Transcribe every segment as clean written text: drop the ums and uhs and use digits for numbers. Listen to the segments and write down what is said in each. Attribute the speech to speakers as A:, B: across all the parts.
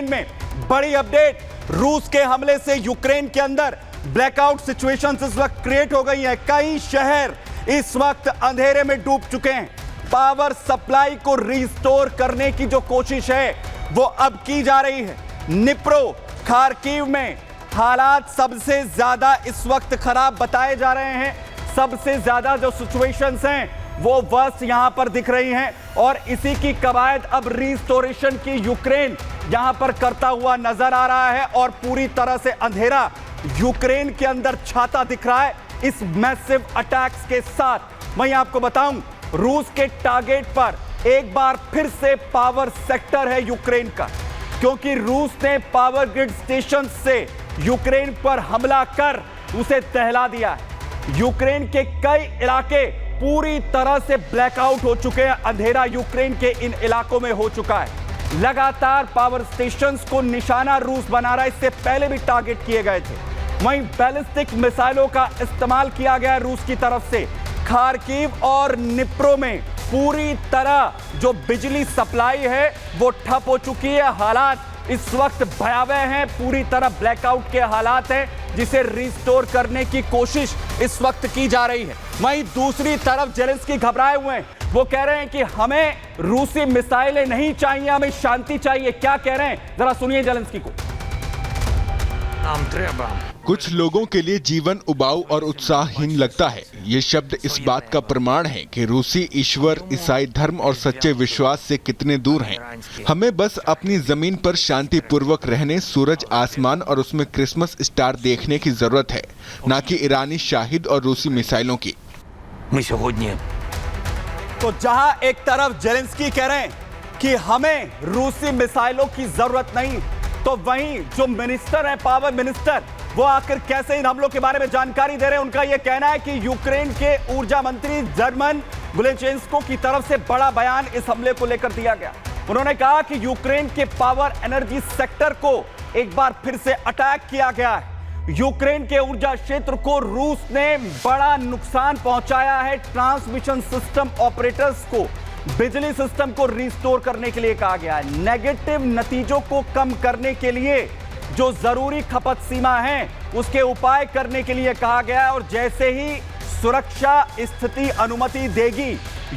A: Ukraine में बड़ी update. रूस के हमले से यूक्रेन के अंदर ब्लैकआउट सिचुएशन इस वक्त क्रिएट हो गई है। कई शहर इस वक्त अंधेरे में डूब चुके हैं। पावर सप्लाई को रिस्टोर करने की जो कोशिश है वो अब की जा रही है। निप्रो, खार्किव में हालात सबसे ज्यादा इस वक्त खराब बताए जा रहे हैं। सबसे ज्यादा जो सिचुएशंस हैं वो वर्स्ट यहां पर दिख रही हैं और इसी की कवायद अब रिस्टोरेशन की यूक्रेन यहां पर करता हुआ नजर आ रहा है और पूरी तरह से अंधेरा यूक्रेन के अंदर छाता दिख रहा है इस मैसिव अटैक्स के साथ। मैं आपको बताऊं, रूस के टारगेट पर एक बार फिर से पावर सेक्टर है यूक्रेन का, क्योंकि रूस ने पावर ग्रिड स्टेशन से यूक्रेन पर हमला कर उसे दहला दिया है। यूक्रेन के कई इलाके पूरी तरह से ब्लैकआउट हो चुके हैं। अंधेरा यूक्रेन के इन इलाकों में हो चुका है। लगातार पावर स्टेशंस को निशाना रूस बना रहा है। इससे पहले भी टारगेट किए गए थे। वहीं बैलिस्टिक मिसाइलों का इस्तेमाल किया गया रूस की तरफ से। खार्किव और निप्रो में पूरी तरह जो बिजली सप्लाई है वो ठप हो चुकी है। हालात इस वक्त भयावह हैं, पूरी तरह ब्लैकआउट के हालात हैं जिसे रिस्टोर करने की कोशिश इस वक्त की जा रही है। वहीं दूसरी तरफ जेलेंस्की घबराए हुए हैं। वो कह रहे हैं कि हमें रूसी मिसाइलें नहीं चाहिए, हमें शांति चाहिए। क्या कह रहे हैं, जरा सुनिए जेलेंस्की को।
B: कुछ लोगों के लिए जीवन उबाऊ और उत्साहहीन लगता है। ये शब्द इस बात का प्रमाण है कि रूसी ईश्वर, ईसाई धर्म और सच्चे विश्वास से कितने दूर हैं। हमें बस अपनी जमीन पर शांति पूर्वक रहने, सूरज, आसमान और उसमें क्रिसमस स्टार देखने की जरूरत है, न कि ईरानी शाहिद और रूसी मिसाइलों की।
A: तो जहां एक तरफ जेलेंस्की कह रहे हैं कि हमें रूसी मिसाइलों की जरूरत नहीं, तो वहीं जो मिनिस्टर है, पावर मिनिस्टर, वो आखिर कैसे इन हमलों के बारे में जानकारी दे रहे हैं। उनका यह कहना है कि यूक्रेन के ऊर्जा मंत्री जर्मन गुलेचेंस्को की तरफ से बड़ा बयान इस हमले को लेकर दिया गया। उन्होंने कहा कि यूक्रेन के पावर एनर्जी सेक्टर को एक बार फिर से अटैक किया गया है। यूक्रेन के ऊर्जा क्षेत्र को रूस ने बड़ा नुकसान पहुंचाया है। ट्रांसमिशन सिस्टम ऑपरेटर्स को बिजली सिस्टम को रिस्टोर करने के लिए कहा गया है। नेगेटिव नतीजों को कम करने के लिए जो जरूरी खपत सीमा है उसके उपाय करने के लिए कहा गया है और जैसे ही सुरक्षा स्थिति अनुमति देगी,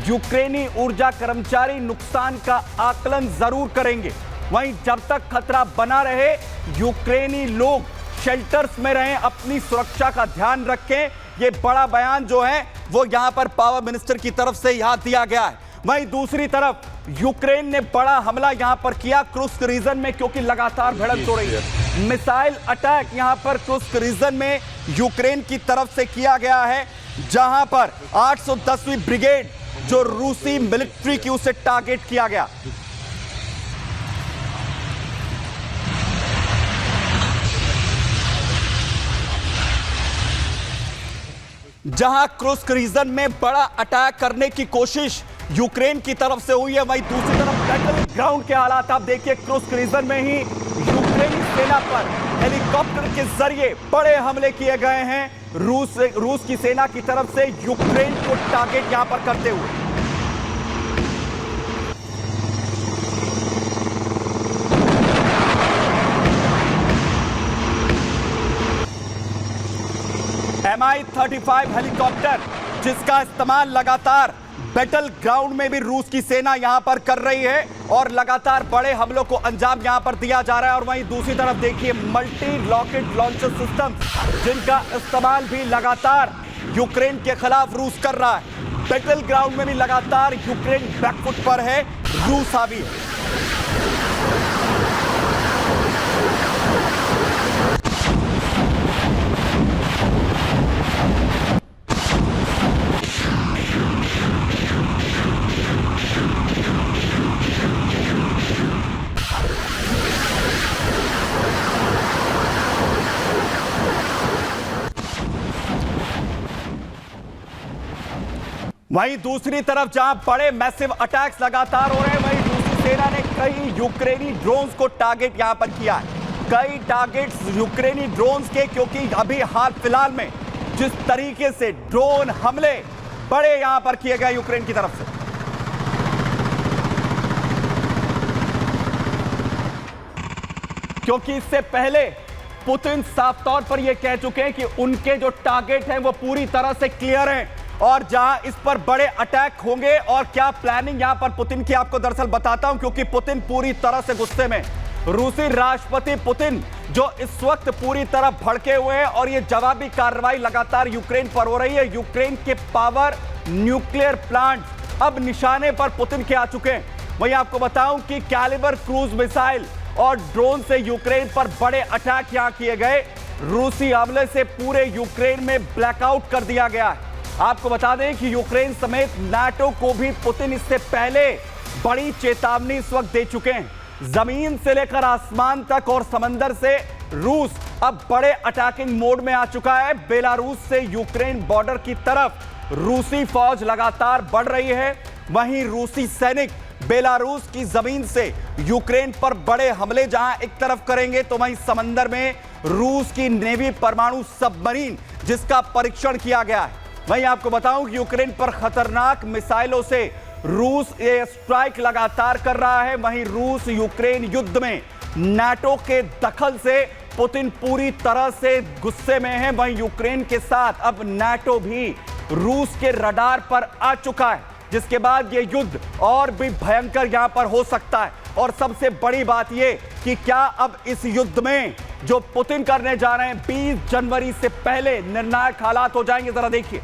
A: यूक्रेनी ऊर्जा कर्मचारी नुकसान का आकलन जरूर करेंगे। वहीं जब तक खतरा बना रहे, यूक्रेनी लोग शेल्टर्स में रहें, अपनी सुरक्षा का ध्यान रखें। यह बड़ा बयान जो है वो यहां पर पावर मिनिस्टर की तरफ से यहां दिया गया है। वहीं दूसरी तरफ यूक्रेन ने बड़ा हमला यहां पर किया क्रुस्क रीजन में, क्योंकि लगातार भिड़ंत हो रही है। मिसाइल अटैक यहां पर क्रुस्क रीजन में यूक्रेन की तरफ से किया गया है, जहां पर 810वीं ब्रिगेड जो रूसी मिलिट्री की, उसे टारगेट किया गया। जहां क्रुस्क रीजन में बड़ा अटैक करने की कोशिश यूक्रेन की तरफ से हुई है, वहीं दूसरी तरफ बैटल ग्राउंड के हालात आप देखिए। क्रुस्क रीजन में ही यूक्रेनी सेना पर हेलीकॉप्टर के जरिए बड़े हमले किए गए हैं रूस की सेना की तरफ से यूक्रेन को टारगेट यहां पर करते हुए। Mi-35 हेलीकॉप्टर जिसका इस्तेमाल लगातार बैटल ग्राउंड में भी रूस की सेना यहां पर कर रही है और लगातार बड़े हमलों को अंजाम यहां पर दिया जा रहा है। और वहीं दूसरी तरफ देखिए मल्टी रॉकेट लॉन्चर सिस्टम जिनका इस्तेमाल भी लगातार यूक्रेन के खिलाफ रूस कर रहा है। बैटल ग्राउंड में भी लगातार यूक्रेन बैकफुट पर है, रूस हावी है। वहीं दूसरी तरफ जहां बड़े मैसिव अटैक्स लगातार हो रहे हैं, वहीं रूसी सेना ने कई यूक्रेनी ड्रोन्स को टारगेट यहां पर किया है। कई टारगेट्स यूक्रेनी ड्रोन्स के, क्योंकि अभी हाल फिलहाल में जिस तरीके से ड्रोन हमले बड़े यहां पर किए गए यूक्रेन की तरफ से। क्योंकि इससे पहले पुतिन साफ तौर पर यह कह चुके हैं कि उनके जो टारगेट हैं वो पूरी तरह से क्लियर हैं और जहां इस पर बड़े अटैक होंगे और क्या प्लानिंग यहां पर पुतिन की आपको दरअसल बताता हूं, क्योंकि पुतिन पूरी तरह से गुस्से में। रूसी राष्ट्रपति पुतिन जो इस वक्त पूरी तरह भड़के हुए हैं और यह जवाबी कार्रवाई लगातार यूक्रेन पर हो रही है। यूक्रेन के पावर न्यूक्लियर प्लांट अब निशाने पर पुतिन के आ चुके हैं। वहीं आपको बताऊं कि कैलिबर क्रूज मिसाइल और ड्रोन से यूक्रेन पर बड़े अटैक यहां किए गए। रूसी हमले से पूरे यूक्रेन में ब्लैकआउट कर दिया गया है। आपको बता दें कि यूक्रेन समेत नाटो को भी पुतिन इससे पहले बड़ी चेतावनी इस वक्त दे चुके हैं। जमीन से लेकर आसमान तक और समंदर से रूस अब बड़े अटैकिंग मोड में आ चुका है। बेलारूस से यूक्रेन बॉर्डर की तरफ रूसी फौज लगातार बढ़ रही है। वहीं रूसी सैनिक बेलारूस की जमीन से यूक्रेन पर बड़े हमले जहां एक तरफ करेंगे तो वहीं समंदर में रूस की नेवी परमाणु सबमरीन जिसका परीक्षण किया गया है। वहीं आपको बताऊं कि यूक्रेन पर खतरनाक मिसाइलों से रूस एयर स्ट्राइक लगातार कर रहा है। वहीं रूस यूक्रेन युद्ध में नाटो के दखल से पुतिन पूरी तरह से गुस्से में है। वहीं यूक्रेन के साथ अब नाटो भी रूस के रडार पर आ चुका है, जिसके बाद यह युद्ध और भी भयंकर यहां पर हो सकता है। और सबसे बड़ी बात यह कि क्या अब इस युद्ध में जो पुतिन करने जा रहे हैं 20 जनवरी से पहले निर्णायक हालात हो जाएंगे, जरा देखिए।